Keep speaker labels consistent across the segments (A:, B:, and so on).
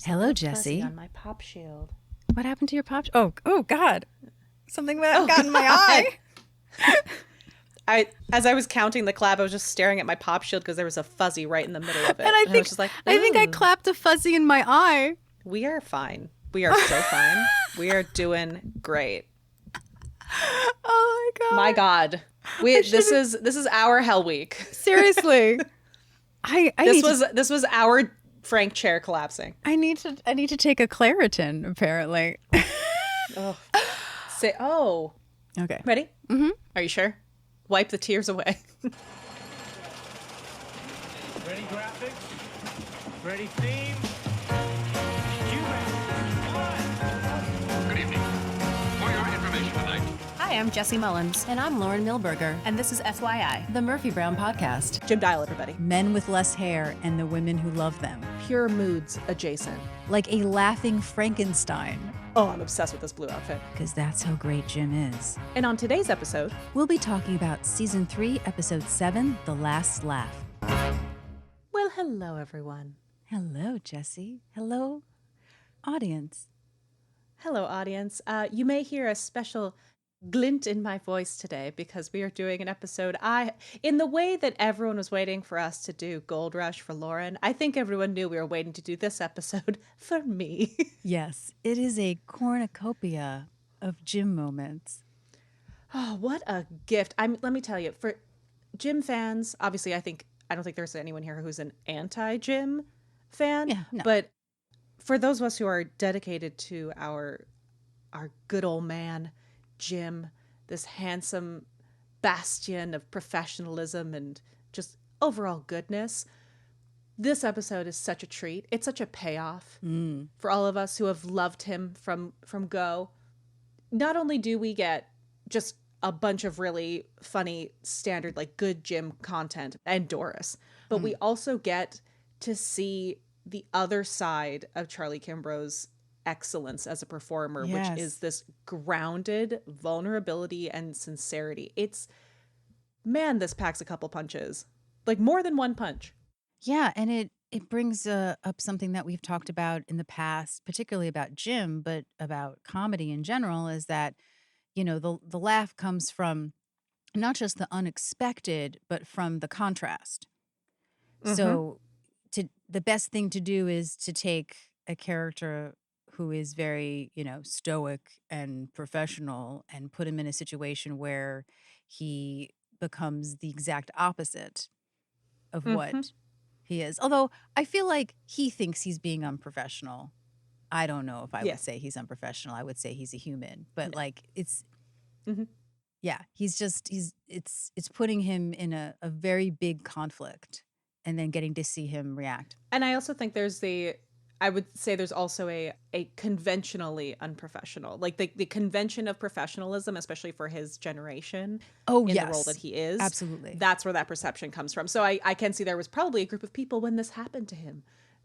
A: There's
B: Hello,
A: a little fuzzy
B: Jesi.
A: on my pop shield.
B: What happened to your pop? Oh God! Something that got in my eye.
A: As I was counting the clap, I was just staring at my pop shield because there was a fuzzy right in the middle of it.
B: And I
A: was just like,
B: I think I
A: "Ooh,
B: clapped a fuzzy in my eye.
A: we are fine. We are so fine. We are doing great.
B: Oh my God!
A: My God, this is our hell week.
B: Seriously.
A: This was our Frank chair collapsing.
B: I need to take a Claritin. Apparently.
A: Oh, oh,
B: Okay.
A: ready?
B: Mm-hmm.
A: Are you sure? Wipe the tears away.
C: Ready graphics? Ready theme?
D: Good evening. For your information tonight,
E: Hi, I'm Jesi Mullins.
F: And I'm Lauren Milberger,
E: And this is FYI.
F: the Murphy Brown Podcast.
A: Jim Dial, everybody.
B: Men with less hair and the women who love them,
A: Pure moods adjacent.
B: like a laughing Frankenstein.
A: Oh, I'm obsessed with this blue outfit.
B: Because that's how great Jim is.
A: And on today's episode,
B: We'll be talking about Season 3, Episode 7, The Last Laugh.
A: well, hello, everyone.
B: Hello, Jesi. Hello, audience.
A: Hello, audience. You may hear a special glint in my voice today because we are doing an episode. In the way that everyone was waiting for us to do Gold Rush for Lauren, I think everyone knew we were waiting to do this episode for me.
B: Yes, it is a cornucopia of Jim moments.
A: Oh, what a gift. Let me tell you, for Jim fans, obviously I don't think there's anyone here who's an anti-Jim fan.
B: Yeah, no.
A: But for those of us who are dedicated to our good old man, Jim, this handsome bastion of professionalism and just overall goodness, this episode is such a treat. It's such a payoff for all of us who have loved him from go. Not only do we get just a bunch of really funny, standard, like good Jim content and Doris, but we also get to see the other side of Charlie Kimbrough's excellence as a performer,
B: Yes.
A: which is this grounded vulnerability and sincerity. This packs a couple punches, like more than one punch.
B: Yeah, and it brings up something that we've talked about in the past, particularly about Jim, but about comedy in general, is that, the laugh comes from not just the unexpected, but from the contrast. So the best thing to do is to take a character who is very, stoic and professional and put him in a situation where he becomes the exact opposite of what he is. Although I feel like he thinks he's being unprofessional. I don't know if I would say he's unprofessional. I would say he's a human. But it's it's putting him in a very big conflict and then getting to see him react.
A: And I also think I would say there's also a conventionally unprofessional, like the convention of professionalism, especially for his generation.
B: Oh,
A: in
B: yes.
A: the role that he is.
B: Absolutely.
A: That's where that perception comes from. So I can see there was probably a group of people when this happened to him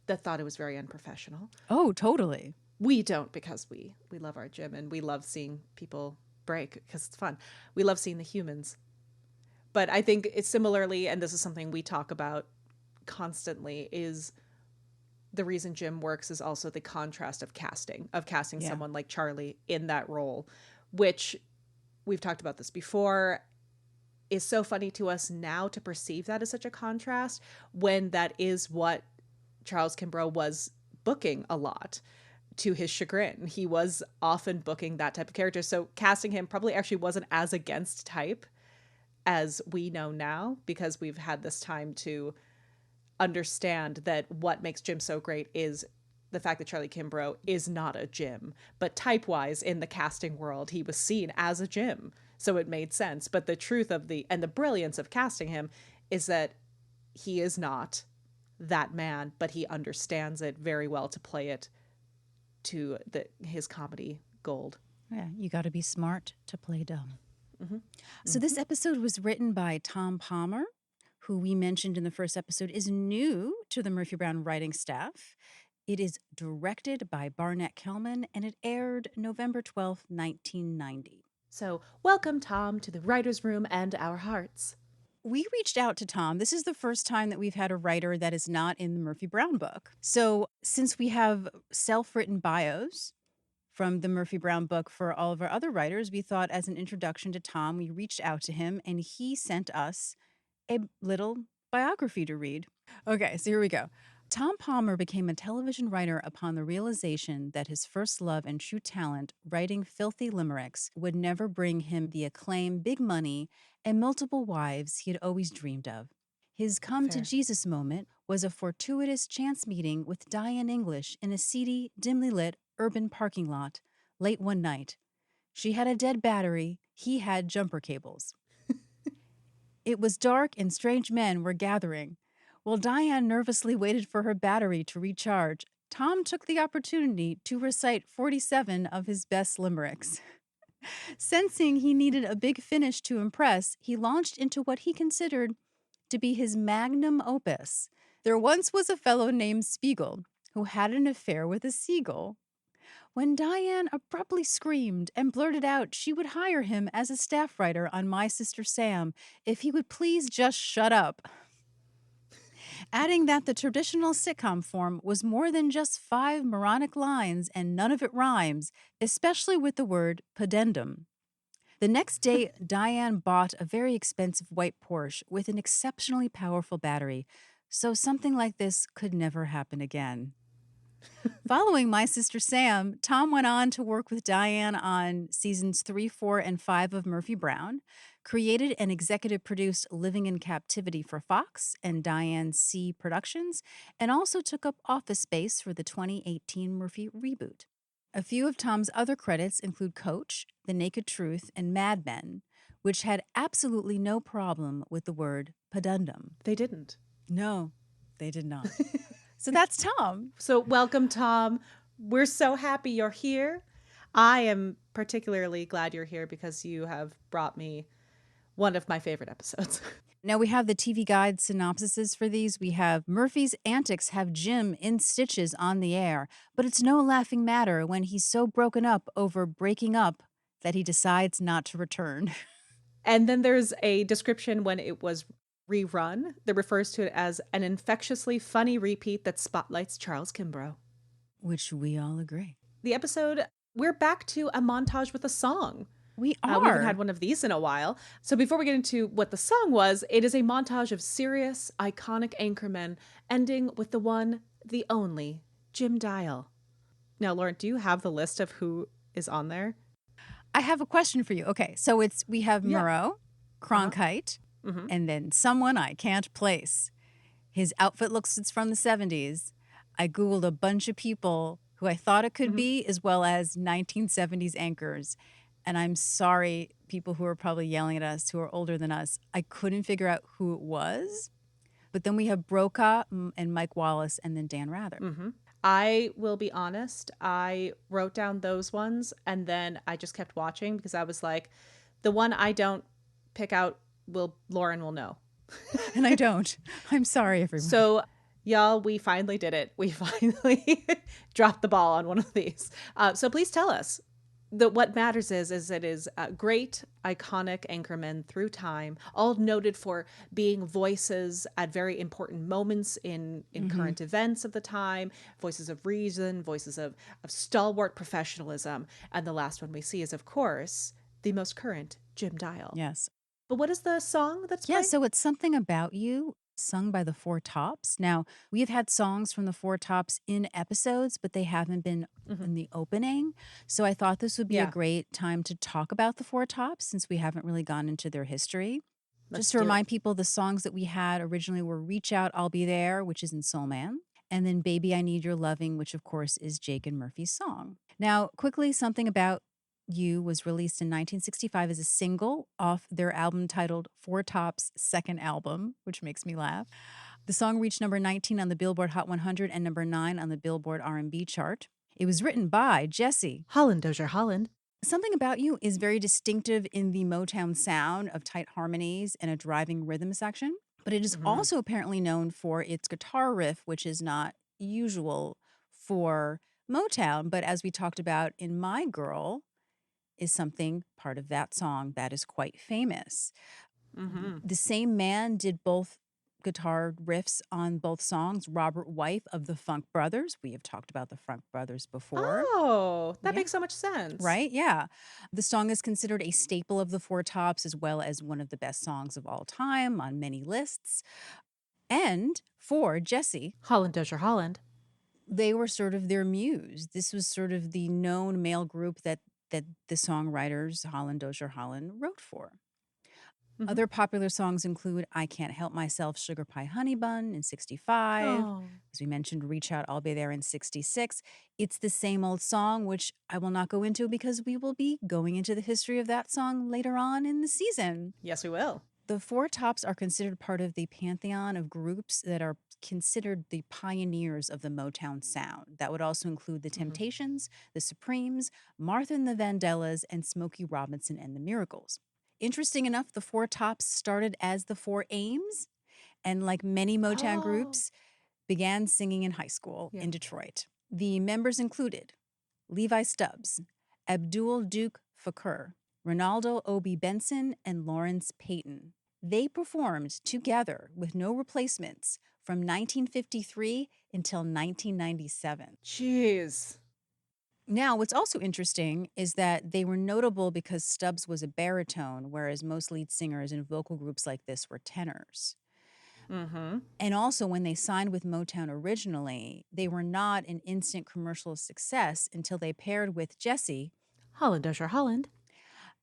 A: that thought it was very unprofessional.
B: Oh, totally.
A: We don't, because we love our Jim and we love seeing people break because it's fun. We love seeing the humans. But I think it's similarly, and this is something we talk about constantly, is the reason Jim works is also the contrast of casting someone like Charlie in that role, which we've talked about this before, is so funny to us now to perceive that as such a contrast when that is what Charles Kimbrough was booking a lot. To his chagrin, he was often booking that type of character. So casting him probably actually wasn't as against type as we know now, because we've had this time to understand that what makes Jim so great is the fact that Charlie Kimbrough is not a Jim, but type-wise in the casting world, he was seen as a Jim. So it made sense. But the truth of the brilliance of casting him is that he is not that man, but he understands it very well to play it to his comedy gold.
B: Yeah, you got to be smart to play dumb. So this episode was written by Tom Palmer, who we mentioned in the first episode is new to the Murphy Brown writing staff. It is directed by Barnett Kellman, and it aired November 12th, 1990.
A: So welcome, Tom, to the writer's room and our hearts.
B: we reached out to Tom. This is the first time that we've had a writer that is not in the Murphy Brown book. So since we have self-written bios from the Murphy Brown book for all of our other writers, we thought as an introduction to Tom, we reached out to him and he sent us a little biography to read. Okay, so here we go. Tom Palmer became a television writer upon the realization that his first love and true talent, writing filthy limericks, would never bring him the acclaim, big money, and multiple wives he had always dreamed of. His come to
A: Fair.
B: Jesus moment was a fortuitous chance meeting with Diane English in a seedy, dimly lit urban parking lot late one night. She had a dead battery, he had jumper cables. It was dark and strange men were gathering. While Diane nervously waited for her battery to recharge, Tom took the opportunity to recite 47 of his best limericks. Sensing he needed a big finish to impress, he launched into what he considered to be his magnum opus. There once was a fellow named Spiegel who had an affair with a seagull. When Diane abruptly screamed and blurted out she would hire him as a staff writer on My Sister Sam if he would please just shut up. Adding that the traditional sitcom form was more than just 5 moronic lines and none of it rhymes, especially with the word pudendum. The next day, Diane bought a very expensive white Porsche with an exceptionally powerful battery, so something like this could never happen again. Following My Sister Sam, Tom went on to work with Diane on seasons 3, 4, and 5 of Murphy Brown, created and executive produced Living in Captivity for Fox and Diane C. Productions, and also took up office space for the 2018 Murphy reboot. A few of Tom's other credits include Coach, The Naked Truth, and Mad Men, which had absolutely no problem with the word pudendum.
A: They didn't.
B: No, they did not. So that's Tom.
A: So welcome, Tom. We're so happy you're here. I am particularly glad you're here because you have brought me one of my favorite episodes.
B: Now we have the TV Guide synopsises for these. We have Murphy's antics have Jim in stitches on the air, but it's no laughing matter when he's so broken up over breaking up that he decides not to return.
A: And then there's a description when it was rerun that refers to it as an infectiously funny repeat that spotlights Charles Kimbrough.
B: Which we all agree.
A: The episode, we're back to a montage with a song.
B: We are.
A: We haven't had one of these in a while. So before we get into what the song was, it is a montage of serious, iconic anchormen ending with the one, the only, Jim Dial. Now, Lauren, do you have the list of who is on there?
B: I have a question for you. Okay, so we have
A: Yeah.
B: Murrow, Cronkite, and then someone I can't place. His outfit looks it's from the 70s. I Googled a bunch of people who I thought it could be, as well as 1970s anchors. And I'm sorry, people who are probably yelling at us who are older than us, I couldn't figure out who it was. But then we have Brokaw and Mike Wallace and then Dan Rather.
A: I will be honest, I wrote down those ones and then I just kept watching because I was like, the one I don't pick out, Lauren will know.
B: And I don't. I'm sorry, everyone.
A: So, y'all, we finally did it. We finally dropped the ball on one of these. So please tell us. What matters is it is great, iconic anchormen through time, all noted for being voices at very important moments in current events of the time, voices of reason, voices of stalwart professionalism. And the last one we see is, of course, the most current, Jim Dial.
B: Yes.
A: But what is the song that's
B: Yeah,
A: playing?
B: so it's Something About You, sung by the Four Tops. Now, we have had songs from the Four Tops in episodes, but they haven't been in the opening. So I thought this would be a great time to talk about the Four Tops since we haven't really gone into their history. Just to remind people, the songs that we had originally were Reach Out, I'll Be There, which is in Soul Man, and then Baby, I Need Your Loving, which of course is Jake and Murphy's song. Now, quickly, Something About You was released in 1965 as a single off their album titled Four Tops' second album, which makes me laugh. The song reached number 19 on the Billboard Hot 100 and number 9 on the Billboard R&B chart. It was written by Jesi.
A: Holland Dozier Holland.
B: Something About You is very distinctive in the Motown sound of tight harmonies and a driving rhythm section, but it is also apparently known for its guitar riff, which is not usual for Motown, but as we talked about in My Girl, is something part of that song that is quite famous.
A: Mm-hmm.
B: The same man did both guitar riffs on both songs. Robert Wife of the Funk Brothers. We have talked about the Funk Brothers before.
A: Oh, that
B: Yeah.
A: makes so much sense.
B: Right? Yeah. The song is considered a staple of the Four Tops, as well as one of the best songs of all time on many lists. And for Jesi,
A: Holland Dozier Holland.
B: they were sort of their muse. This was sort of the known male group that the songwriters Holland Dozier Holland wrote for.
A: Mhm.
B: Other popular songs include I Can't Help Myself, Sugar Pie Honey Bun in 65.
A: Oh.
B: As we mentioned, Reach Out, I'll Be There in 66. It's the Same Old Song, which I will not go into because we will be going into the history of that song later on in the season.
A: Yes, we will.
B: The Four Tops are considered part of the pantheon of groups that are considered the pioneers of the Motown sound. That would also include the Temptations, the Supremes, Martha and the Vandellas, and Smokey Robinson and the Miracles. Interesting enough, the Four Tops started as the Four Ames, and like many Motown groups, began singing in high school in Detroit. The members included Levi Stubbs, Abdul Duke Fakur, Ronaldo Obi Benson, and Lawrence Payton. They performed together with no replacements from 1953 until 1997.
A: Jeez.
B: Now, what's also interesting is that they were notable because Stubbs was a baritone, whereas most lead singers in vocal groups like this were tenors.
A: Mm-hmm.
B: And also, when they signed with Motown originally, they were not an instant commercial success until they paired with Jesi,
A: Holland Dozier Holland.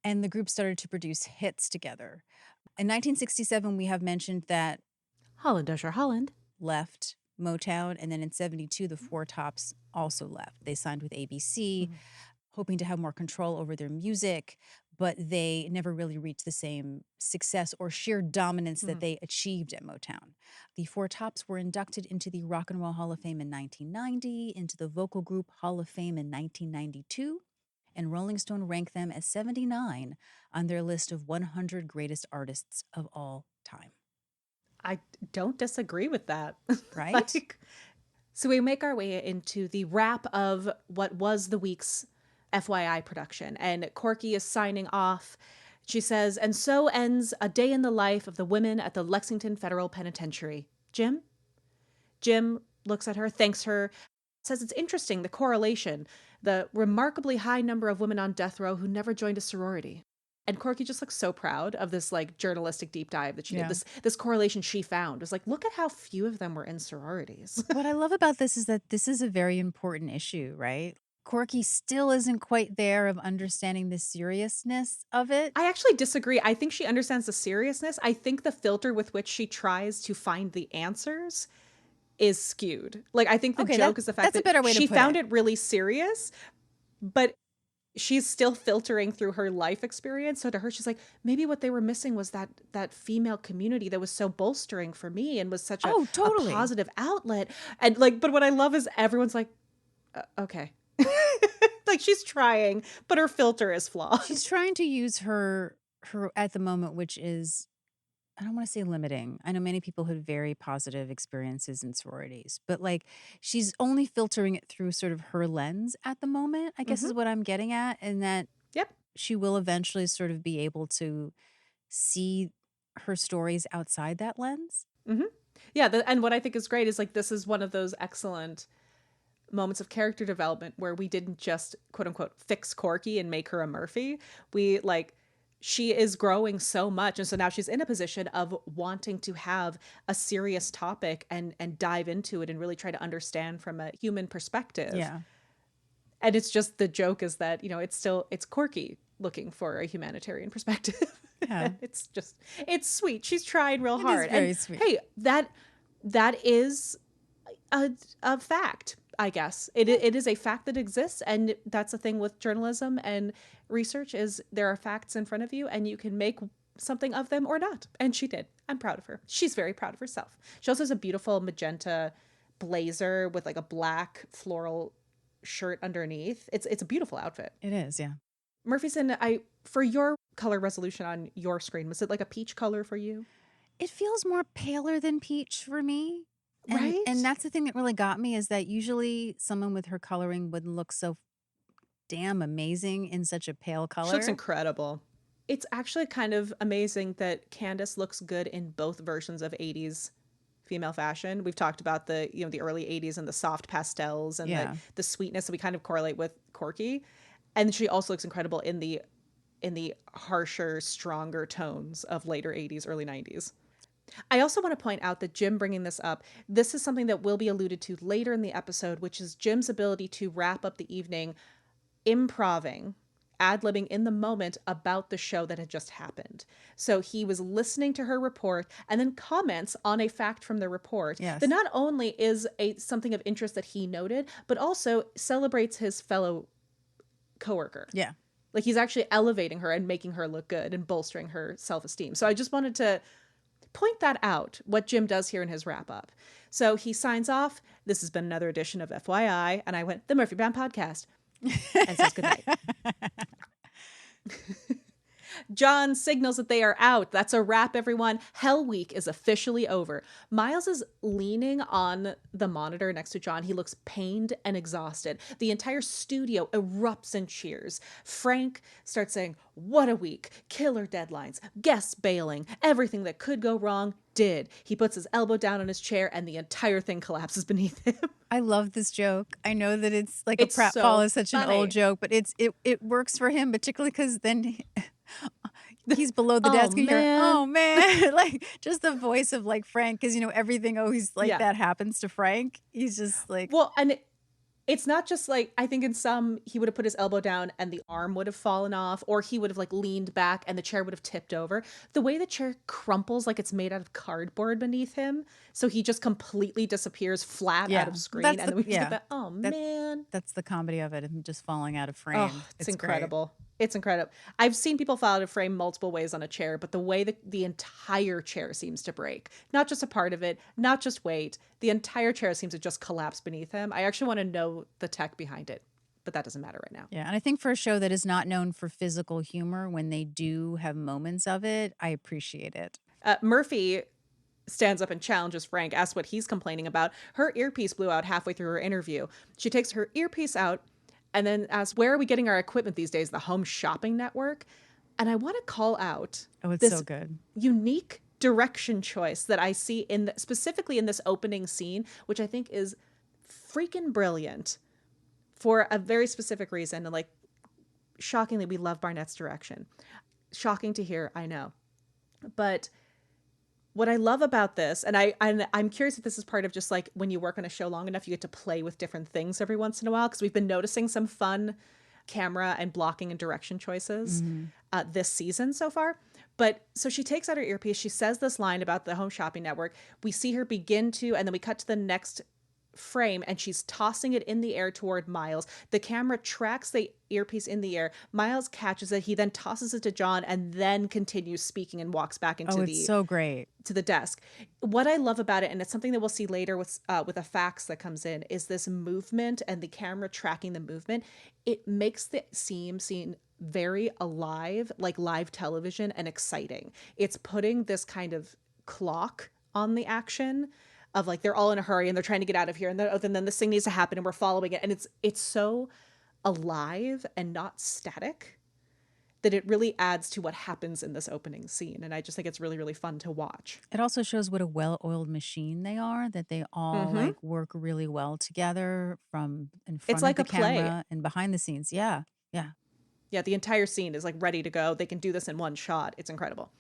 B: and the group started to produce hits together. In 1967, we have mentioned that
A: Holland Dozier Holland
B: left Motown, and then in 72, the Four Tops also left. They signed with ABC, hoping to have more control over their music, but they never really reached the same success or sheer dominance that they achieved at Motown. The Four Tops were inducted into the Rock and Roll Hall of Fame in 1990, into the Vocal Group Hall of Fame in 1992, and Rolling Stone ranked them as 79 on their list of 100 greatest artists of all time.
A: I don't disagree with that.
B: Right?
A: So we make our way into the wrap of what was the week's FYI production. And Corky is signing off. She says, and so ends a day in the life of the women at the Lexington Federal Penitentiary. Jim? Jim looks at her, thanks her, says it's interesting, the correlation, the remarkably high number of women on death row who never joined a sorority. And Corky just looks so proud of this like journalistic deep dive that she did. This correlation she found was like, look at how few of them were in sororities.
B: What I love about this is that this is a very important issue, right? Corky still isn't quite there of understanding the seriousness of it.
A: I actually disagree. I think she understands the seriousness. I think the filter with which she tries to find the answers is skewed. Like, I think the joke is the fact that she found it really serious, but she's still filtering through her life experience. So to her, she's like, maybe what they were missing was that female community that was so bolstering for me and was such a positive outlet. And like, but what I love is everyone's like, okay. Like she's trying, but her filter is flawed.
B: She's trying to use her at the moment, which is, I don't want to say limiting. I know many people had very positive experiences in sororities, but like she's only filtering it through sort of her lens at the moment, I guess is what I'm getting at. And that she will eventually sort of be able to see her stories outside that lens.
A: Yeah. And what I think is great is like, this is one of those excellent moments of character development where we didn't just quote unquote fix Corky and make her a Murphy. We like, she is growing so much. And so now she's in a position of wanting to have a serious topic and dive into it and really try to understand from a human perspective.
B: Yeah.
A: And it's just, the joke is that, you know, it's Corky looking for a humanitarian perspective.
B: Yeah.
A: it's sweet. She's trying real hard.
B: It is very sweet.
A: Hey, that is a fact. I guess it is a fact that exists. And that's the thing with journalism and research is there are facts in front of you and you can make something of them or not. And she did. I'm proud of her. She's very proud of herself. She also has a beautiful magenta blazer with like a black floral shirt underneath. It's a beautiful outfit.
B: It is. Yeah.
A: Murphyson, for your color resolution on your screen, was it like a peach color for you?
B: It feels more paler than peach for me.
A: Right.
B: And that's the thing that really got me is that usually someone with her coloring wouldn't look so damn amazing in such a pale color.
A: She looks incredible. it's actually kind of amazing that Candace looks good in both versions of 80s female fashion. We've talked about the, you know, the early 80s and the soft pastels and
B: Yeah.
A: the sweetness that we kind of correlate with Corky. And she also looks incredible in the harsher, stronger tones of later 80s, early 90s. I also want to point out that Jim bringing this up, this is something that will be alluded to later in the episode, which is Jim's ability to wrap up the evening improving, ad-libbing in the moment about the show that had just happened. So he was listening to her report and then comments on a fact from the report
B: Yes.
A: that not only is something of interest that he noted, but also celebrates his fellow coworker.
B: Yeah.
A: Like he's actually elevating her and making her look good and bolstering her self-esteem. So I just wanted to point that out, what Jim does here in his wrap up. So he signs off. This has been another edition of FYI. And I went, the Murphy Brown Podcast, and says goodnight. John signals that they are out. That's a wrap, everyone. Hell Week is officially over. Miles is leaning on the monitor next to John. He looks pained and exhausted. The entire studio erupts in cheers. Frank starts saying, what a week. Killer deadlines. Guests bailing. Everything that could go wrong did. He puts his elbow down on his chair and the entire thing collapses beneath him.
B: I love this joke. I know that it's like
A: It's
B: a pratfall
A: so
B: is such an
A: funny.
B: old joke, but it works for him, particularly because then he's below the
A: Oh,
B: desk and you hear,
A: man.
B: oh man, like just the voice of like Frank, because you know everything always like
A: Yeah.
B: that happens to Frank. He's just like,
A: Well, and it's not just like, I think in some, he would have put his elbow down and the arm would have fallen off, or he would have like leaned back and the chair would have tipped over. The way the chair crumples like it's made out of cardboard beneath him. So he just completely disappears flat
B: Yeah,
A: out of screen.
B: that's
A: And
B: the-
A: then we just
B: yeah.
A: get that, oh
B: That's-
A: man.
B: that's the comedy of it, him just falling out of frame.
A: Oh, it's
B: great.
A: incredible. It's incredible. I've seen people fall out of frame multiple ways on a chair, but the way that the entire chair seems to break, not just a part of it, not just weight, the entire chair seems to just collapse beneath him. I actually want to know the tech behind it, but that doesn't matter right now.
B: Yeah, and I think for a show that is not known for physical humor, when they do have moments of it, I appreciate it.
A: Murphy stands up and challenges Frank, asks what he's complaining about. Her earpiece blew out halfway through her interview. She takes her earpiece out and then asks, where are we getting our equipment these days? The Home Shopping Network? And I want to call out
B: Oh, it's
A: this
B: so good.
A: unique direction choice that I see in specifically in this opening scene, which I think is freaking brilliant for a very specific reason. And like, shockingly, we love Barnett's direction. Shocking to hear, I know. But what I love about this, and I'm curious if this is part of just like when you work on a show long enough, you get to play with different things every once in a while, because we've been noticing some fun camera and blocking and direction choices this season so far. But so she takes out her earpiece. She says this line about the Home Shopping Network. We see her begin to, and then we cut to the next frame and she's tossing it in the air toward Miles. The camera tracks the earpiece in the air. Miles catches it. He then tosses it to John and then continues speaking and walks back into
B: It's so great.
A: to the desk. What I love about it, and it's something that we'll see later with a fax that comes in, is this movement and the camera tracking the movement. It makes the scene very alive, like live television, and exciting. It's putting this kind of clock on the action of like they're all in a hurry and they're trying to get out of here, and then this thing needs to happen and we're following it, and it's so alive and not static that it really adds to what happens in this opening scene. And I just think it's really, really fun to watch.
B: It also shows what a well-oiled machine they are, that they all like work really well together from in front
A: like
B: of the
A: a play.
B: camera and behind the snes. Yeah. Yeah.
A: Yeah, the entire scene is like ready to go. They can do this in one shot. It's incredible.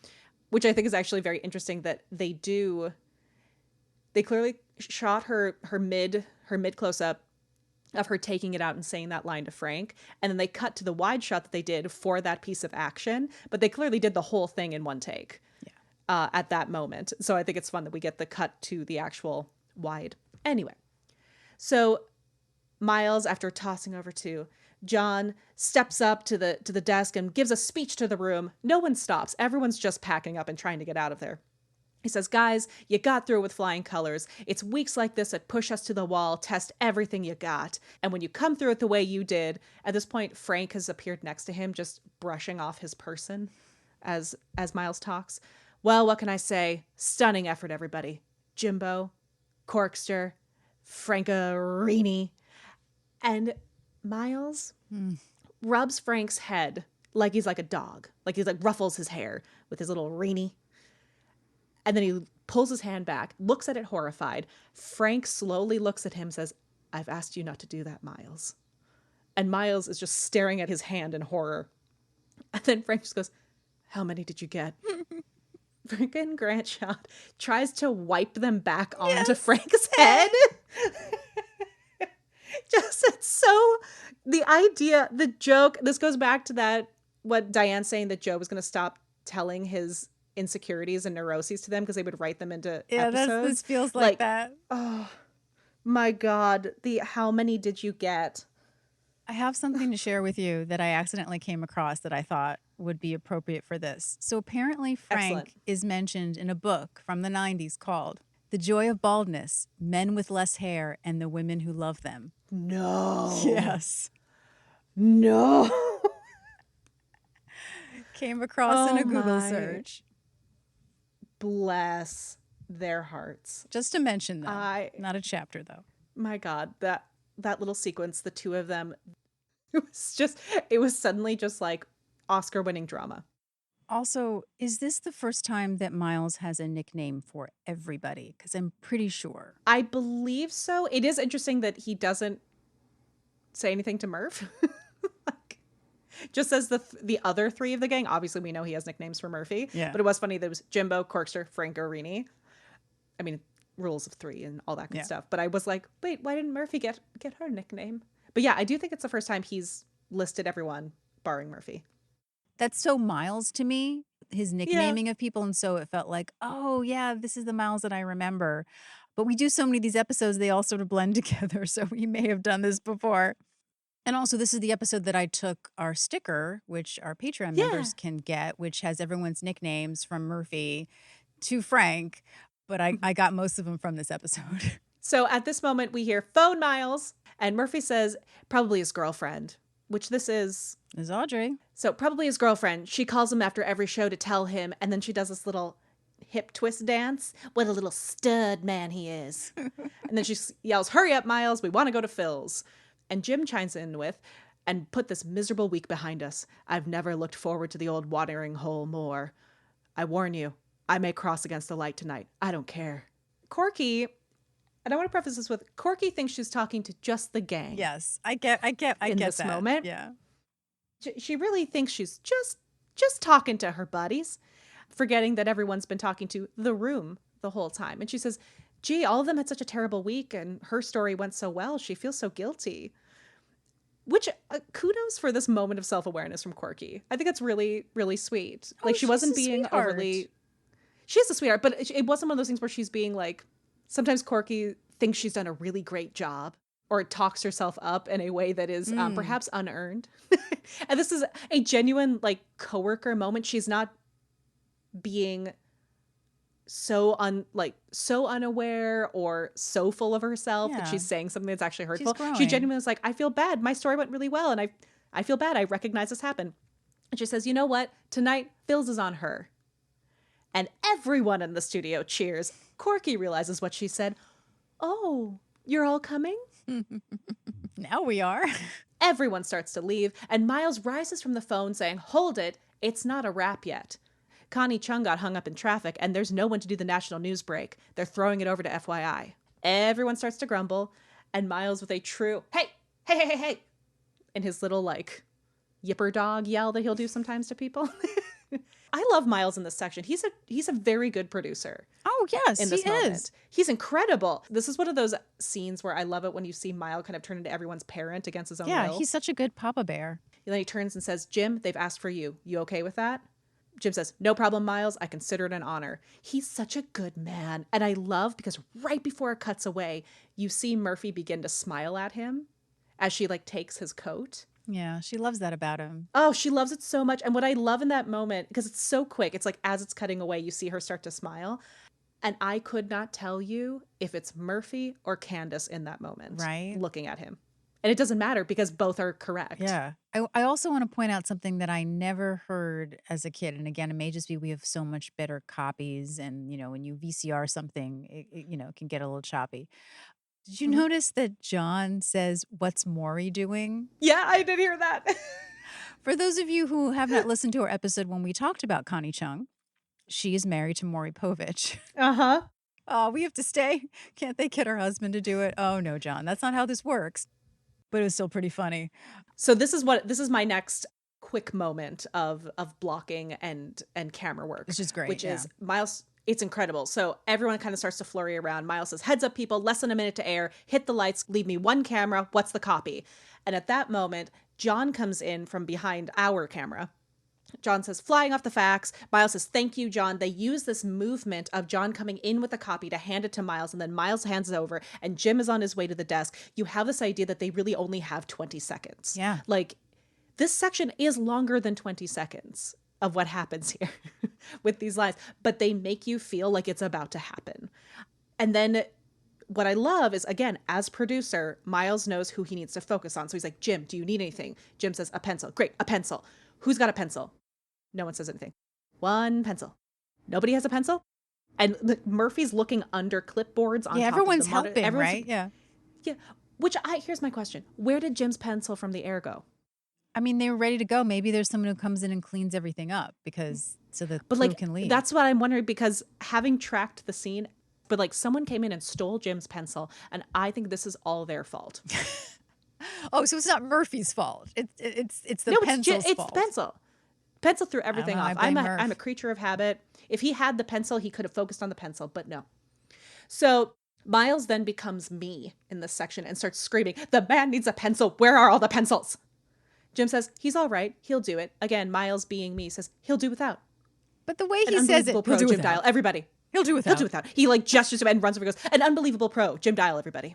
A: Which I think is actually very interesting that they clearly shot her mid close up of her taking it out and saying that line to Frank. And then they cut to the wide shot that they did for that piece of action, but they clearly did the whole thing in one take at that moment. So I think it's fun that we get the cut to the actual wide. Anyway, so Miles, after tossing over to John, steps up to the desk and gives a speech to the room. No one stops. Everyone's just packing up and trying to get out of there. He says, guys, you got through with flying colors. It's weeks like this that push us to the wall, test everything you got. And when you come through it the way you did, at this point, Frank has appeared next to him, just brushing off his person as Miles talks. Well, what can I say? Stunning effort, everybody. Jimbo, Corkster, Francarini. And Miles rubs Frank's head like he's like a dog. Like he's like ruffles his hair with his little reiny. And then he pulls his hand back, looks at it horrified. Frank slowly looks at him, says, "I've asked you not to do that, Miles." And Miles is just staring at his hand in horror. And then Frank just goes, "How many did you get?" Freaking Grantshot tries to wipe them back onto Frank's head. Just, it's so, the idea, the joke, this goes back to that, what Diane's saying, that Joe was going to stop telling his insecurities and neuroses to them because they would write them into episodes.
B: This feels like that.
A: Oh my God. The how many did you get?
B: I have something to share with you that I accidentally came across that I thought would be appropriate for this. So apparently Frank
A: Excellent.
B: is mentioned in a book from the 90s called The Joy of Baldness, Men with Less Hair and the Women Who Love Them.
A: No.
B: Yes.
A: No.
B: Came across in
A: Oh
B: a Google
A: my.
B: search.
A: Bless their hearts.
B: Just to mention that. Not a chapter, though.
A: My God, that little sequence, the two of them, it was suddenly just like Oscar-winning drama.
B: Also, is this the first time that Miles has a nickname for everybody? Because I'm pretty sure.
A: I believe so. It is interesting that he doesn't say anything to Murph. Like, just as the other three of the gang. Obviously, we know he has nicknames for Murphy.
B: Yeah.
A: But it was funny. There was Jimbo, Corkster, Frank, Rini. I mean, rules of three and all that good stuff. But I was like, wait, why didn't Murphy get her nickname? But yeah, I do think it's the first time he's listed everyone, barring Murphy.
B: That's so Miles to me, his nicknaming of people. And so it felt like, oh, yeah, this is the Miles that I remember. But we do so many of these episodes, they all sort of blend together. So we may have done this before. And also, this is the episode that I took our sticker, which our Patreon members can get, which has everyone's nicknames from Murphy to Frank. But I got most of them from this episode.
A: So at this moment, we hear phone Miles, and Murphy says probably his girlfriend, which this is
B: Audrey.
A: So probably his girlfriend. She calls him after every show to tell him, and then she does this little hip twist dance. What a little stud man he is. And then she yells, "Hurry up, Miles. We want to go to Phil's." And Jim chimes in with, "And put this miserable week behind us. I've never looked forward to the old watering hole more. I warn you, I may cross against the light tonight. I don't care." Corky, and I want to preface this with, Corky thinks she's talking to just the gang.
B: Yes, I get
A: this
B: that
A: moment.
B: Yeah.
A: She really thinks she's just talking to her buddies, forgetting that everyone's been talking to the room the whole time. And she says, "Gee, all of them had such a terrible week and her story went so well. She feels so guilty." Which, kudos for this moment of self-awareness from Corky. I think it's really, really sweet. Like, she wasn't being overly... She is a sweetheart, but it wasn't one of those things where she's being like... Sometimes Corky thinks she's done a really great job, or talks herself up in a way that is perhaps unearned. And this is a genuine, like, coworker moment. She's not being so unaware or so full of herself that she's saying something that's actually hurtful. She genuinely is like, "I feel bad. My story went really well, and I feel bad. I recognize this happened." And she says, "You know what? Tonight, Phil's is on her." And everyone in the studio cheers. Corky realizes what she said. "Oh, you're all coming?"
B: Now we are.
A: Everyone starts to leave, and Miles rises from the phone saying, "Hold it, it's not a wrap yet. Connie Chung got hung up in traffic, and there's no one to do the national news break. They're throwing it over to FYI." Everyone starts to grumble, and Miles with a true, "Hey, hey, hey, hey, hey," in his little, like, yipper dog yell that he'll do sometimes to people. I love Miles in this section. He's a very good producer.
B: Oh, yes,
A: in this
B: he
A: moment.
B: is.
A: He's incredible. This is one of those scenes where I love it when you see Miles kind of turn into everyone's parent against his own will.
B: Yeah, he's such a good Papa Bear.
A: And then he turns and says, "Jim, they've asked for you. You okay with that?" Jim says, "No problem, Miles. I consider it an honor." He's such a good man. And I love, because right before it cuts away, you see Murphy begin to smile at him as she, like, takes his coat.
B: Yeah, she loves that about him.
A: Oh, she loves it so much. And what I love in that moment, because it's so quick, it's like as it's cutting away, you see her start to smile. And I could not tell you if it's Murphy or Candace in that moment.
B: Right.
A: Looking at him. And it doesn't matter because both are correct.
B: Yeah. I also want to point out something that I never heard as a kid. And again, it may just be we have so much better copies. And, you know, when you VCR something, it can get a little choppy. Did you notice that John says, "What's Maury doing?"
A: Yeah, I did hear that.
B: For those of you who have not listened to our episode when we talked about Connie Chung, she is married to Maury Povich.
A: Uh-huh.
B: Oh, we have to stay. Can't they get her husband to do it? Oh, no, John, that's not how this works. But it was still pretty funny.
A: So this is my next quick moment of blocking and camera work.
B: Which is great,
A: Which
B: yeah.
A: is Miles. It's incredible. So everyone kind of starts to flurry around. Miles says, "Heads up, people, less than a minute to air. Hit the lights, leave me one camera. What's the copy?" And at that moment, John comes in from behind our camera. John says, "Flying off the facts." Miles says, "Thank you, John." They use this movement of John coming in with a copy to hand it to Miles, and then Miles hands it over, and Jim is on his way to the desk. You have this idea that they really only have 20 seconds.
B: Yeah.
A: Like, this section is longer than 20 seconds of what happens here with these lines, but they make you feel like it's about to happen. And then what I love is, again, as producer, Miles knows who he needs to focus on. So he's like, "Jim, do you need anything?" Jim says, "A pencil." "Great, a pencil." "Who's got a pencil?" No one says anything. "One pencil." Nobody has a pencil? And Murphy's looking under clipboards on top
B: Everyone's
A: of the monitor.
B: helping, right? Yeah.
A: Yeah. Here's my question. Where did Jim's pencil from the air go?
B: I mean, they were ready to go. Maybe there's someone who comes in and cleans everything up so the crew can leave.
A: That's what I'm wondering, because having tracked the scene, but like someone came in and stole Jim's pencil, and I think this is all their fault.
B: Oh, so it's not Murphy's fault. It's the
A: No,
B: pencil's
A: it's
B: fault.
A: the pencil. Pencil threw everything
B: know, I
A: off.
B: blame Murph.
A: I'm a creature of habit. If he had the pencil, he could have focused on the pencil, but no. So Miles then becomes me in this section and starts screaming, "The man needs a pencil. Where are all the pencils?" Jim says, "He's all right. He'll do it." Again, Miles, being me, says, "He'll do without."
B: But the way
A: An
B: he says it,
A: unbelievable
B: he'll
A: pro,
B: do
A: Jim
B: without.
A: Dial. Everybody.
B: He'll do without.
A: He'll do without. He like gestures and runs over and goes, "An unbelievable pro, Jim Dial, everybody."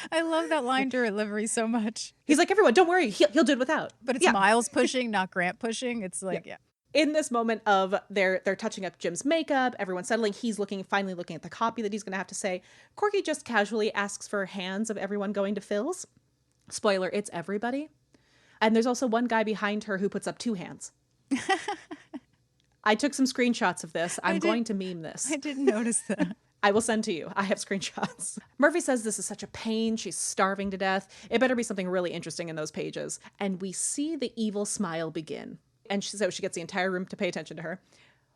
B: I love that line delivery so much.
A: He's like, "Everyone, don't worry. He'll do it without."
B: But it's Miles pushing, not Grant pushing. It's like, yeah.
A: In this moment of they're touching up Jim's makeup, everyone's settling, he's finally looking at the copy that he's going to have to say. Corky just casually asks for hands of everyone going to Phil's. Spoiler, it's everybody. And there's also one guy behind her who puts up 2 hands. I took some screenshots of this. I'm going to meme this.
B: I didn't notice that.
A: I will send to you. I have screenshots. Murphy says this is such a pain. She's starving to death. It better be something really interesting in those pages. And we see the evil smile begin. And so she gets the entire room to pay attention to her.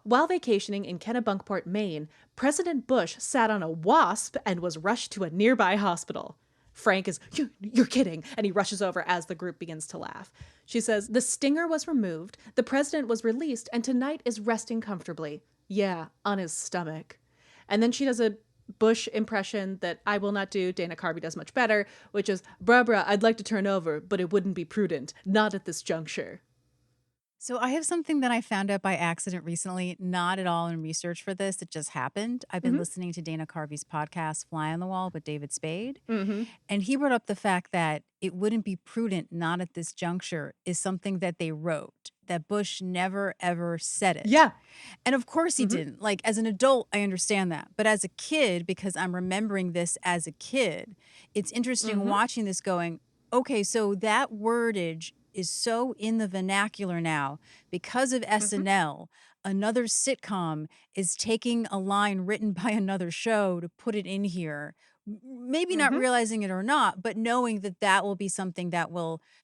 A: "While vacationing in Kennebunkport, Maine, President Bush sat on a wasp and was rushed to a nearby hospital." Frank is, "You're kidding." And he rushes over as the group begins to laugh. She says, "The stinger was removed, the president was released, and tonight is resting comfortably. Yeah, on his stomach." And then she does a Bush impression that I will not do. Dana Carvey does much better, which is, "Barbara, I'd like to turn over, but it wouldn't be prudent. Not at this juncture."
B: So I have something that I found out by accident recently, not at all in research for this. It just happened. I've been listening to Dana Carvey's podcast, Fly on the Wall with David Spade. And he brought up the fact that it wouldn't be prudent, not at this juncture, is something that they wrote, that Bush never, ever said it.
A: Yeah.
B: And of course he didn't. Like, as an adult, I understand that. But as a kid, because I'm remembering this as a kid, it's interesting watching this going, okay, so that wordage is so in the vernacular now because of SNL. Another sitcom is taking a line written by another show to put it in here. Maybe not realizing it or not, but knowing that that will be something that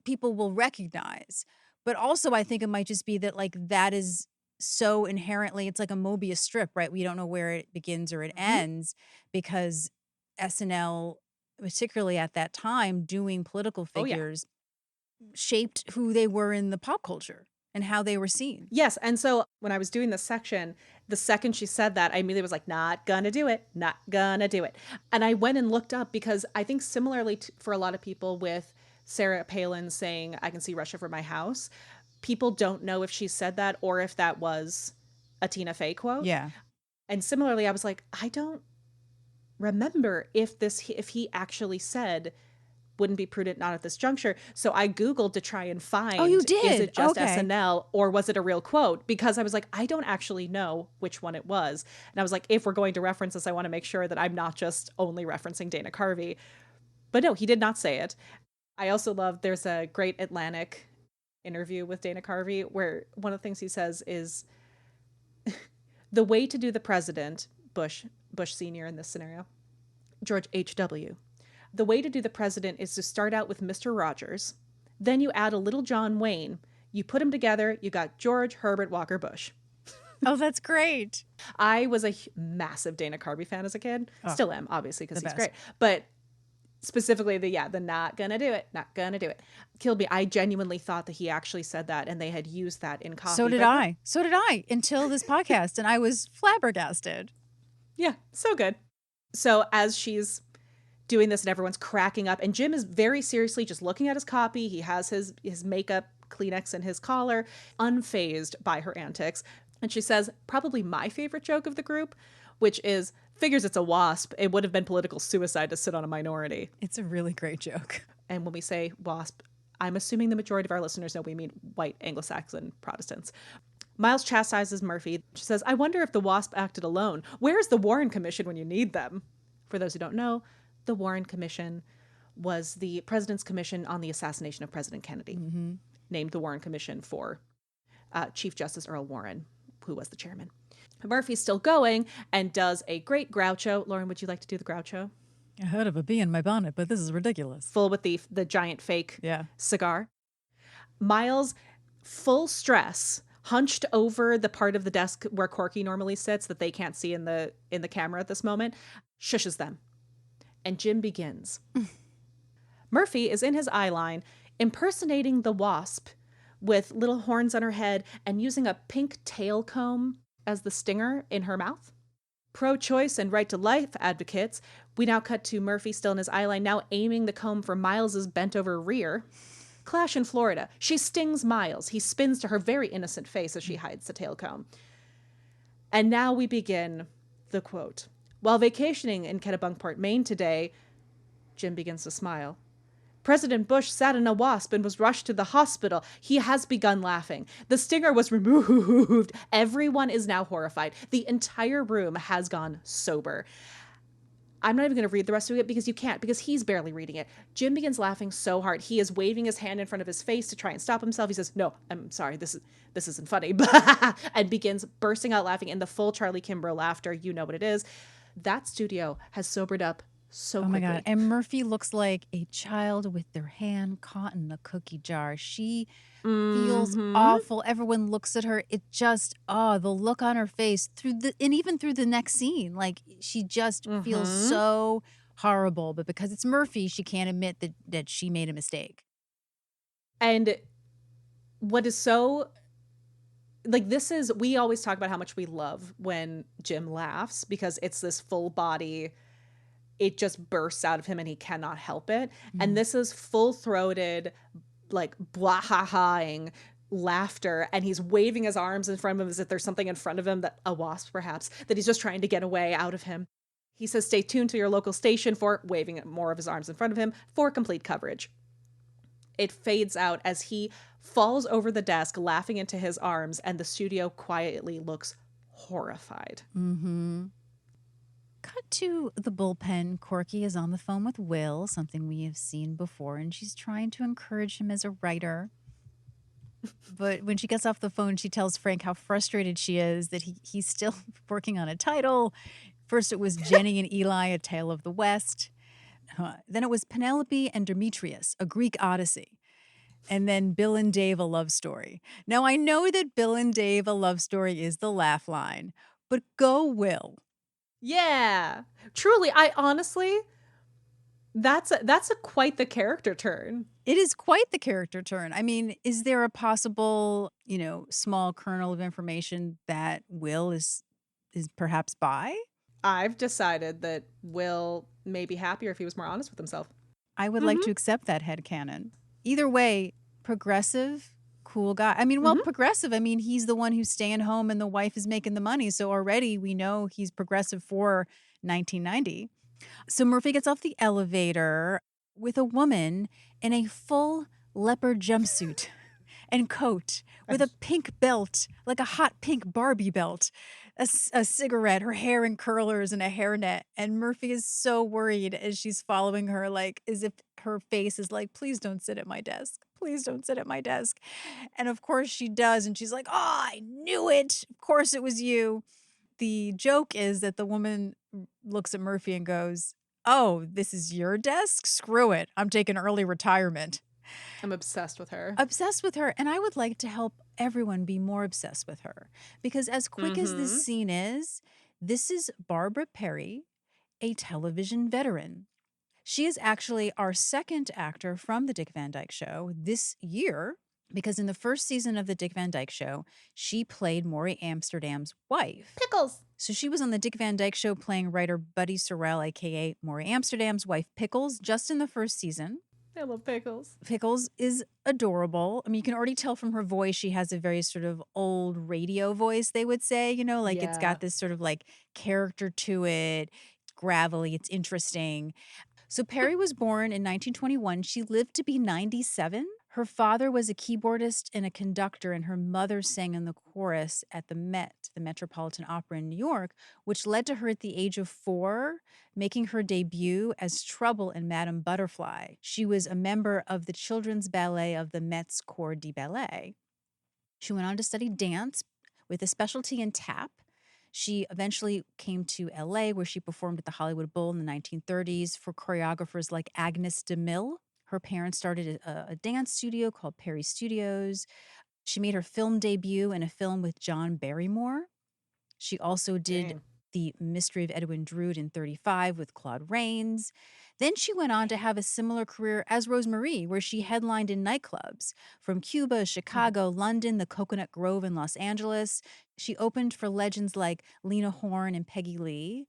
B: people will recognize. But also I think it might just be that like that is so inherently, it's like a Mobius strip, right? We don't know where it begins or it ends because SNL, particularly at that time, doing political figures, shaped who they were in the pop culture and how they were seen.
A: Yes. And so when I was doing this section, the second she said that, I immediately was like, not gonna do it. Not gonna do it. And I went and looked up because I think similarly for a lot of people with Sarah Palin saying, "I can see Russia from my house," people don't know if she said that or if that was a Tina Fey quote.
B: Yeah.
A: And similarly, I was like, I don't remember if he actually said, "Wouldn't be prudent, not at this juncture." So I Googled to try and find,
B: Oh, you did?
A: is it just
B: Okay.
A: SNL or was it a real quote? Because I was like, I don't actually know which one it was. And I was like, if we're going to reference this, I want to make sure that I'm not just only referencing Dana Carvey. But no, he did not say it. I also love, there's a great Atlantic interview with Dana Carvey where one of the things he says is, "The way to do the president," Bush Sr. in this scenario, George H.W., "the way to do the president is to start out with Mr. Rogers, then you add a little John Wayne, You put them together, you got George Herbert Walker Bush.
B: Oh, that's great.
A: I was a massive Dana Carvey fan as a kid.
B: Oh,
A: Still am, obviously, because
B: the
A: he's
B: best.
A: great. But specifically the not gonna do it, not gonna do it, killed me. I genuinely thought that he actually said that and they had used that in copy.
B: So did
A: but no.
B: I. So did I until this podcast, and I was flabbergasted.
A: Yeah, so good. So as she's doing this and everyone's cracking up, and Jim is very seriously just looking at his copy. He has his makeup Kleenex in his collar, unfazed by her antics. And she says, probably my favorite joke of the group, which is, figures it's a wasp. It would have been political suicide to sit on a minority.
B: It's a really great joke.
A: And when we say wasp, I'm assuming the majority of our listeners know we mean white Anglo-Saxon Protestants. Miles chastises Murphy. She says, I wonder if the WASP acted alone. Where's the Warren Commission when you need them? For those who don't know, the Warren Commission was the president's commission on the assassination of President Kennedy, named the Warren Commission for Chief Justice Earl Warren, who was the chairman. Murphy's still going and does a great Groucho. Lauren, would you like to do the Groucho?
B: I heard of a bee in my bonnet, but this is ridiculous.
A: Full with the giant fake cigar. Miles, full stress, hunched over the part of the desk where Corky normally sits that they can't see in the camera at this moment, shushes them. And Jim begins. Murphy is in his eye line, impersonating the wasp with little horns on her head and using a pink tail comb as the stinger in her mouth. Pro-choice and right to life advocates, we now cut to Murphy still in his eye line, now aiming the comb for Miles's bent over rear. Clash in Florida. She stings Miles. He spins to her very innocent face as she hides the tail comb. And now we begin the quote. While vacationing in Kennebunkport, Maine today, Jim begins to smile. President Bush sat in a wasp and was rushed to the hospital. He has begun laughing. The stinger was removed. Everyone is now horrified. The entire room has gone sober. I'm not even going to read the rest of it because you can't, because he's barely reading it. Jim begins laughing so hard. He is waving his hand in front of his face to try and stop himself. He says, no, I'm sorry. This isn't funny. And begins bursting out laughing in the full Charlie Kimbrough laughter. You know what it is. That studio has sobered up so quickly.
B: Oh my God. And Murphy looks like a child with their hand caught in a cookie jar. She feels awful. Everyone looks at her. It just, the look on her face and even through the next scene, like she just feels so horrible. But because it's Murphy, she can't admit that she made a mistake.
A: And what is so, like, we always talk about how much we love when Jim laughs because it's this full body, it just bursts out of him and he cannot help it. And this is full-throated, like, blah-ha-haing laughter. And he's waving his arms in front of him as if there's something in front of him, that a wasp perhaps, that he's just trying to get away out of him. He says, stay tuned to your local station for, waving more of his arms in front of him, for complete coverage. It fades out as he falls over the desk, laughing into his arms, and the studio quietly looks horrified.
B: Cut to the bullpen. Corky is on the phone with Will, something we have seen before, and she's trying to encourage him as a writer. But when she gets off the phone, she tells Frank how frustrated she is that he's still working on a title. First it was Jenny and Eli, A Tale of the West. Then it was Penelope and Demetrius, A Greek Odyssey. And then Bill and Dave, A Love Story. Now, I know that Bill and Dave, A Love Story is the laugh line, but go Will.
A: Yeah, truly. I honestly, that's a quite the character turn.
B: It is quite the character turn. I mean, is there a possible, small kernel of information that Will is perhaps bi?
A: I've decided that Will may be happier if he was more honest with himself.
B: I would like to accept that headcanon. Either way, progressive, cool guy. I mean, progressive. I mean, he's the one who's staying home and the wife is making the money. So already we know he's progressive for 1990. So Murphy gets off the elevator with a woman in a full leopard jumpsuit and coat with a pink belt, like a hot pink Barbie belt, a cigarette, her hair in curlers and a hairnet. And Murphy is so worried as she's following her, like as if her face is like, please don't sit at my desk. Please don't sit at my desk. And of course she does. And she's like, oh, I knew it. Of course it was you. The joke is that the woman looks at Murphy and goes, oh, this is your desk? Screw it. I'm taking early retirement.
A: I'm obsessed with her.
B: Obsessed with her. And I would like to help everyone be more obsessed with her. Because as quick as this scene is, this is Barbara Perry, a television veteran. She is actually our second actor from The Dick Van Dyke Show this year, because in the first season of The Dick Van Dyke Show, she played Maury Amsterdam's wife.
A: Pickles.
B: So she was on The Dick Van Dyke Show playing writer Buddy Sorrell, a.k.a. Maury Amsterdam's wife, Pickles, just in the first season.
A: I love Pickles.
B: Pickles is adorable. I mean, you can already tell from her voice, she has a very sort of old radio voice, they would say, you know, like it's
A: Yeah.
B: got this sort of like character to it, gravelly, it's interesting. So Perry was born in 1921. She lived to be 97. Her father was a keyboardist and a conductor, and her mother sang in the chorus at the Met, the Metropolitan Opera in New York, which led to her at the age of 4 making her debut as Trouble in Madame Butterfly. She was a member of the children's ballet of the Met's Corps de Ballet. She went on to study dance with a specialty in tap. She eventually came to LA, where she performed at the Hollywood Bowl in the 1930s for choreographers like Agnes DeMille. Her parents started a dance studio called Perry Studios. She made her film debut in a film with John Barrymore. She also did
A: Dang.
B: The Mystery of Edwin Drood in 35 with Claude Rains. Then she went on to have a similar career as Rosemarie, where she headlined in nightclubs from Cuba, Chicago, London, the Coconut Grove in Los Angeles. She opened for legends like Lena Horne and Peggy Lee.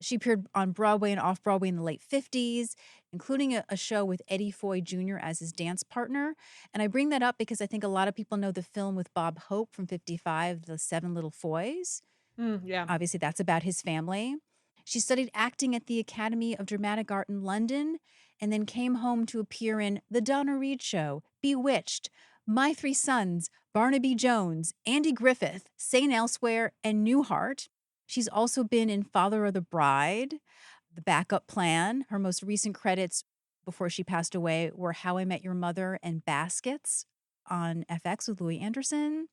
B: She appeared on Broadway and off-Broadway in the late 50s, including a show with Eddie Foy Jr. as his dance partner. And I bring that up because I think a lot of people know the film with Bob Hope from 55, The Seven Little Foys.
A: Yeah.
B: Obviously, that's about his family. She studied acting at the Academy of Dramatic Art in London and then came home to appear in The Donna Reed Show, Bewitched, My Three Sons, Barnaby Jones, Andy Griffith, St. Elsewhere, and Newhart. She's also been in Father of the Bride, The Backup Plan. Her most recent credits before she passed away were How I Met Your Mother and Baskets on FX with Louis Anderson.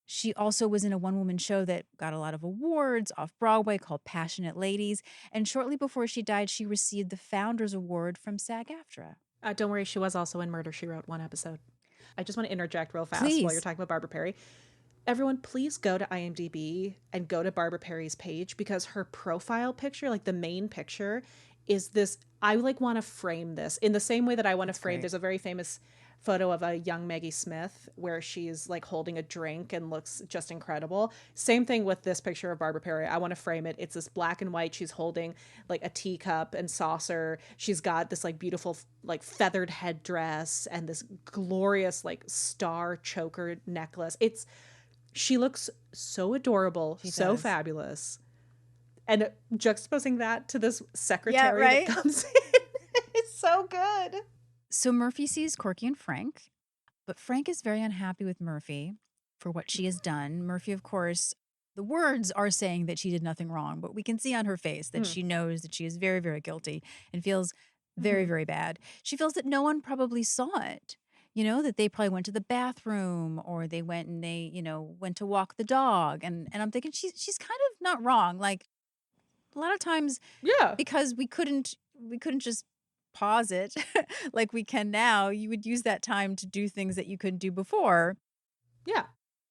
B: She also was in a one-woman show that got a lot of awards off-Broadway called Passionate Ladies. And shortly before she died, she received the Founders Award from SAG-AFTRA.
A: Don't worry, she was also in Murder, She Wrote, one episode. I just want to interject real fast
B: Please.
A: while you're talking about Barbara Perry. Everyone, please go to IMDb and go to Barbara Perry's page, because her profile picture, like the main picture, is this. I like want to frame this in the same way that I want to frame.
B: great.
A: There's a very famous photo of a young Maggie Smith where she's like holding a drink and looks just incredible. Same thing with this picture of Barbara Perry. I want to frame it. It's this black and white. She's holding like a teacup and saucer. She's got this like beautiful like feathered headdress and this glorious like star choker necklace. She looks so adorable, so
B: does.
A: fabulous. And juxtaposing that to this secretary
B: right?
A: that comes in is so good.
B: So Murphy sees Corky and Frank, but Frank is very unhappy with Murphy for what she has done. Murphy, of course, the words are saying that she did nothing wrong, but we can see on her face that she knows that she is very, very guilty and feels very, very bad. She feels that no one probably saw it. You know, that they probably went to the bathroom or they went and they, you know, went to walk the dog. And I'm thinking she's kind of not wrong. Like a lot of times,
A: Yeah.
B: because we couldn't just pause it like we can now, you would use that time to do things that you couldn't do before.
A: Yeah.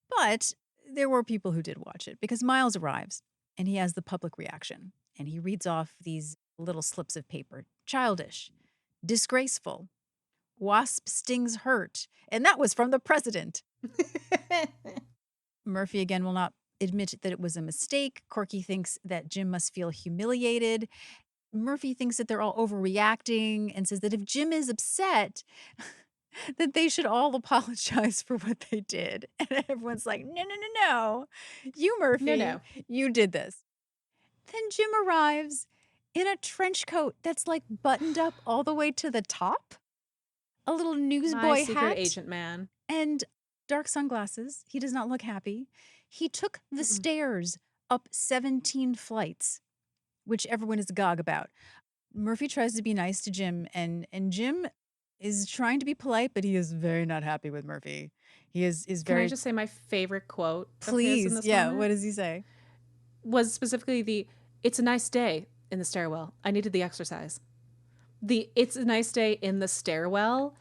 B: But there were people who did watch it, because Miles arrives and he has the public reaction and he reads off these little slips of paper. Childish, disgraceful, wasp stings hurt. And that was from the president. Murphy again will not admit that it was a mistake. Corky thinks that Jim must feel humiliated. Murphy thinks that they're all overreacting and says that if Jim is upset, that they should all apologize for what they did. And everyone's like, no. You, Murphy,
A: No.
B: you did this. Then Jim arrives in a trench coat that's like buttoned up all the way to the top, a little
A: My
B: newsboy
A: secret
B: hat,
A: agent man.
B: and dark sunglasses. He does not look happy. He took the stairs up 17 flights, which everyone is agog about. Murphy tries to be nice to Jim, and Jim is trying to be polite, but he is very not happy with Murphy. He is
A: Can
B: very.
A: I just say my favorite quote? Of his in
B: Please,
A: this
B: yeah.
A: moment?
B: What does he say?
A: Was specifically "It's a nice day" in the stairwell. I needed the exercise. The "It's a nice day" in the stairwell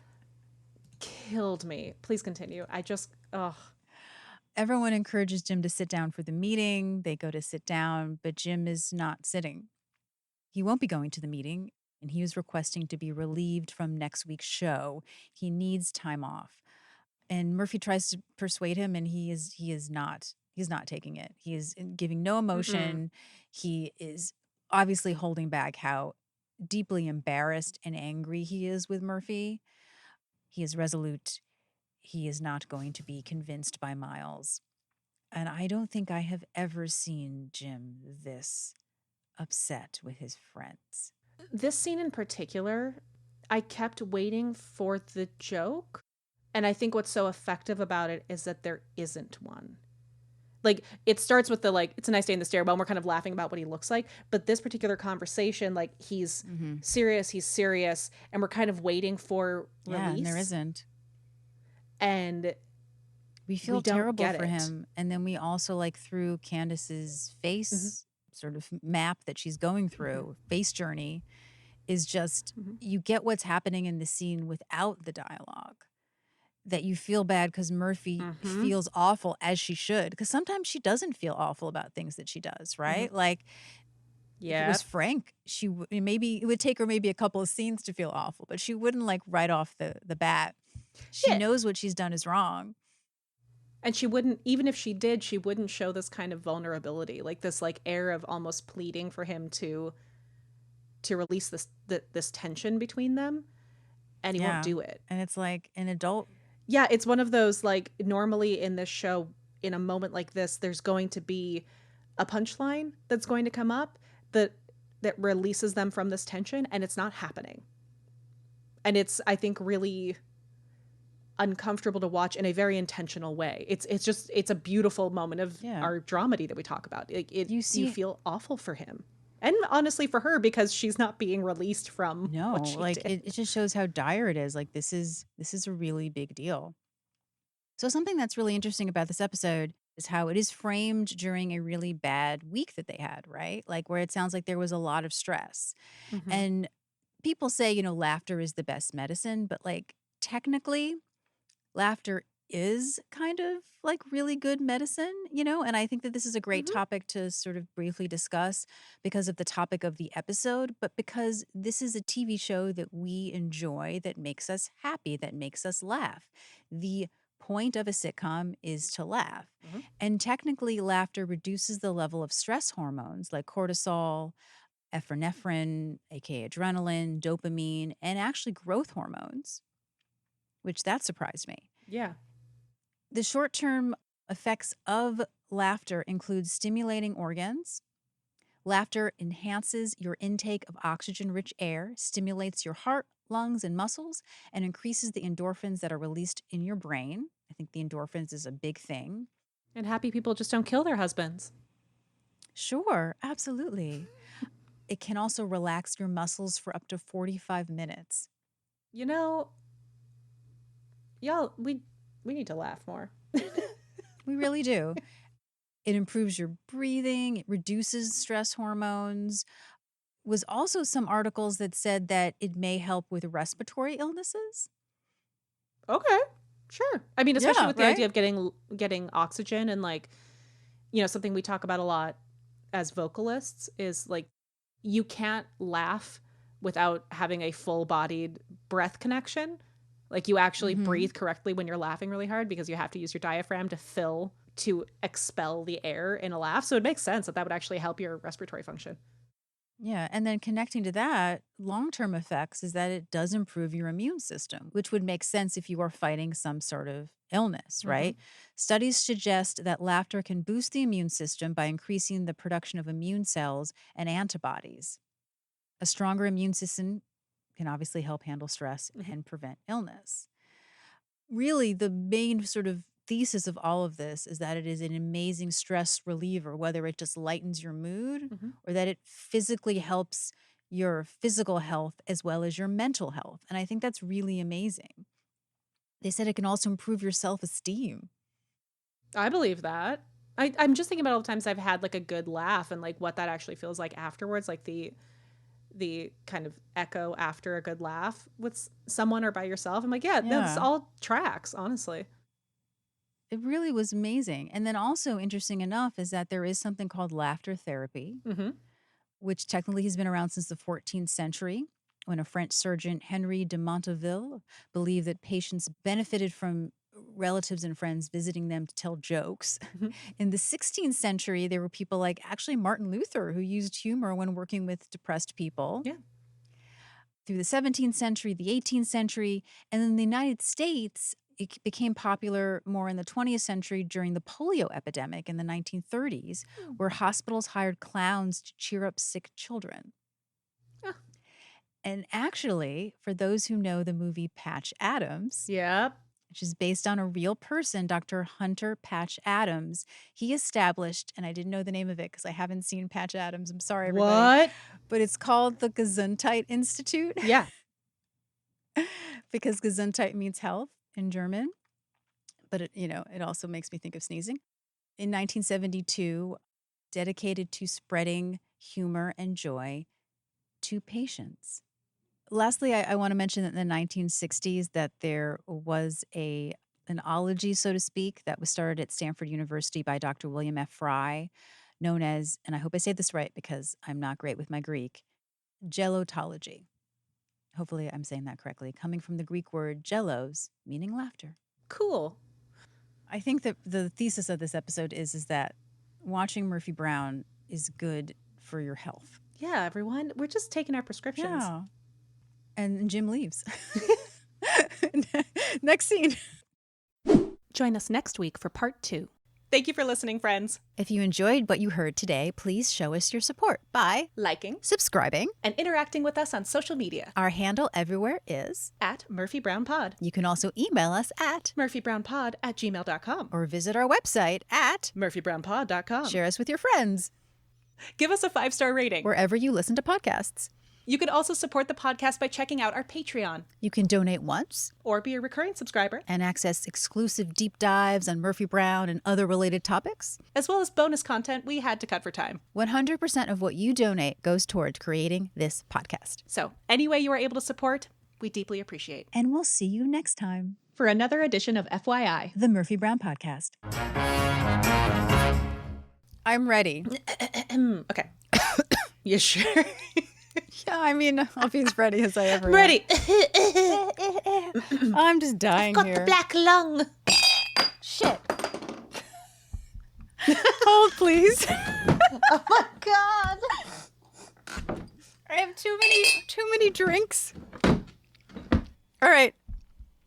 A: killed me. Please continue. I just, oh,
B: Everyone encourages Jim to sit down for the meeting. They go to sit down, but Jim is not sitting. He won't be going to the meeting, and he was requesting to be relieved from next week's show. He needs time off. And Murphy tries to persuade him, and he's not taking it. He is giving no emotion. He is obviously holding back how deeply embarrassed and angry he is with Murphy. He is resolute. He is not going to be convinced by Miles. And I don't think I have ever seen Jim this upset with his friends.
A: this scene in particular, I kept waiting for the joke. And I think what's so effective about it is that there isn't one. Like, it starts with the, like, it's a nice day in the stairwell, and we're kind of laughing about what he looks like. But this particular conversation, like, he's serious, and we're kind of waiting for release.
B: Yeah, and there isn't.
A: And
B: we feel
A: don't
B: terrible
A: get
B: for
A: it.
B: him. And then we also, like, through Candace's face sort of map that she's going through, face journey, is just, you get what's happening in the scene without the dialogue. That you feel bad because Murphy feels awful, as she should. Because sometimes she doesn't feel awful about things that she does, right? Like, if it was Frank, maybe it would take her maybe a couple of scenes to feel awful, but she wouldn't, like, right off the bat. She knows what she's done is wrong.
A: And she wouldn't, even if she did, she wouldn't show this kind of vulnerability, like this, like, air of almost pleading for him to release this tension between them, and he won't do it.
B: And it's like an adult.
A: Yeah, it's one of those, like, normally in this show, in a moment like this, there's going to be a punchline that's going to come up that releases them from this tension, and it's not happening. And it's, I think, really uncomfortable to watch in a very intentional way. It's a beautiful moment of our dramedy that we talk about. You feel awful for him. And honestly for her, because she's not being released from what she did.
B: It just shows how dire it is. Like, this is a really big deal. So something that's really interesting about this episode is how it is framed during a really bad week that they had, right? Like, where it sounds like there was a lot of stress. And people say, laughter is the best medicine, but, like, technically, laughter is kind of like really good medicine, and I think that this is a great topic to sort of briefly discuss because of the topic of the episode, but because this is a TV show that we enjoy, that makes us happy, that makes us laugh. The point of a sitcom is to laugh. And technically, laughter reduces the level of stress hormones like cortisol, epinephrine, aka adrenaline, dopamine, and actually growth hormones, which that surprised me.
A: Yeah.
B: The short-term effects of laughter include stimulating organs. Laughter enhances your intake of oxygen-rich air, stimulates your heart, lungs, and muscles, and increases the endorphins that are released in your brain. I think the endorphins is a big thing.
A: And happy people just don't kill their husbands.
B: Sure, absolutely. It can also relax your muscles for up to 45 minutes.
A: Y'all, we need to laugh more.
B: We really do. It improves your breathing. It reduces stress hormones. Was also some articles that said that it may help with respiratory illnesses.
A: Okay, sure. I mean, especially with the
B: right?
A: idea of getting oxygen, and, like, something we talk about a lot as vocalists is, like, you can't laugh without having a full-bodied breath connection. Like, you actually breathe correctly when you're laughing really hard because you have to use your diaphragm to expel the air in a laugh. So it makes sense that would actually help your respiratory function.
B: Yeah. And then connecting to that, long-term effects is that it does improve your immune system, which would make sense if you are fighting some sort of illness, right? Studies suggest that laughter can boost the immune system by increasing the production of immune cells and antibodies. A stronger immune system can obviously help handle stress and prevent illness. Really, the main sort of thesis of all of this is that it is an amazing stress reliever, whether it just lightens your mood or that it physically helps your physical health as well as your mental health. And I think that's really amazing. They said it can also improve your self-esteem.
A: I believe that. I'm just thinking about all the times I've had, like, a good laugh and, like, what that actually feels like afterwards, like the the kind of echo after a good laugh with someone or by yourself. I'm like, yeah, that's all tracks, honestly.
B: It really was amazing. And then also interesting enough is that there is something called laughter therapy, which technically has been around since the 14th century, when a French surgeon, Henri de Monteville, believed that patients benefited from relatives and friends visiting them to tell jokes. In the 16th century, there were people like actually Martin Luther who used humor when working with depressed people.
A: Yeah.
B: Through the 17th century, the 18th century, and in the United States, it became popular more in the 20th century during the polio epidemic in the 1930s, where hospitals hired clowns to cheer up sick children. And actually, for those who know the movie Patch Adams,
A: Yep.
B: which is based on a real person, Dr. Hunter Patch Adams, he established, and I didn't know the name of it because I haven't seen Patch Adams. I'm sorry, everybody.
A: What?
B: But it's called the Gesundheit Institute.
A: Yeah.
B: Because Gesundheit means health in German. But it also makes me think of sneezing. In 1972, dedicated to spreading humor and joy to patients. Lastly, I want to mention that in the 1960s that there was an ology, so to speak, that was started at Stanford University by Dr. William F. Fry, known as, and I hope I say this right because I'm not great with my Greek, gelotology. Hopefully I'm saying that correctly, coming from the Greek word gelos, meaning laughter.
A: Cool.
B: I think that the thesis of this episode is that watching Murphy Brown is good for your health.
A: Yeah, everyone. We're just taking our prescriptions.
B: Yeah. And Jim leaves. Next scene.
A: Join us next week for part 2. Thank you for listening, friends.
B: If you enjoyed what you heard today, please show us your support by
A: liking,
B: subscribing,
A: and interacting with us on social media.
B: Our handle everywhere is
A: @MurphyBrownPod.
B: You can also email us at
A: murphybrownpod@gmail.com
B: or visit our website at
A: murphybrownpod.com.
B: Share us with your friends.
A: Give us a 5-star rating
B: wherever you listen to podcasts.
A: You can also support the podcast by checking out our Patreon.
B: You can donate once
A: or be a recurring subscriber
B: and access exclusive deep dives on Murphy Brown and other related topics,
A: as well as bonus content we had to cut for time.
B: 100% of what you donate goes toward creating this podcast.
A: So any way you are able to support, we deeply appreciate.
B: And we'll see you next time
A: for another edition of FYI,
B: the Murphy Brown Podcast. I'm ready.
A: Okay. You sure?
B: Yeah, I mean, I'll be as ready as I ever am.
A: Ready.
B: I'm just dying
A: I've got
B: here.
A: the black lung.
B: Shit. Hold, please.
A: Oh my God.
B: I have too many drinks. All right.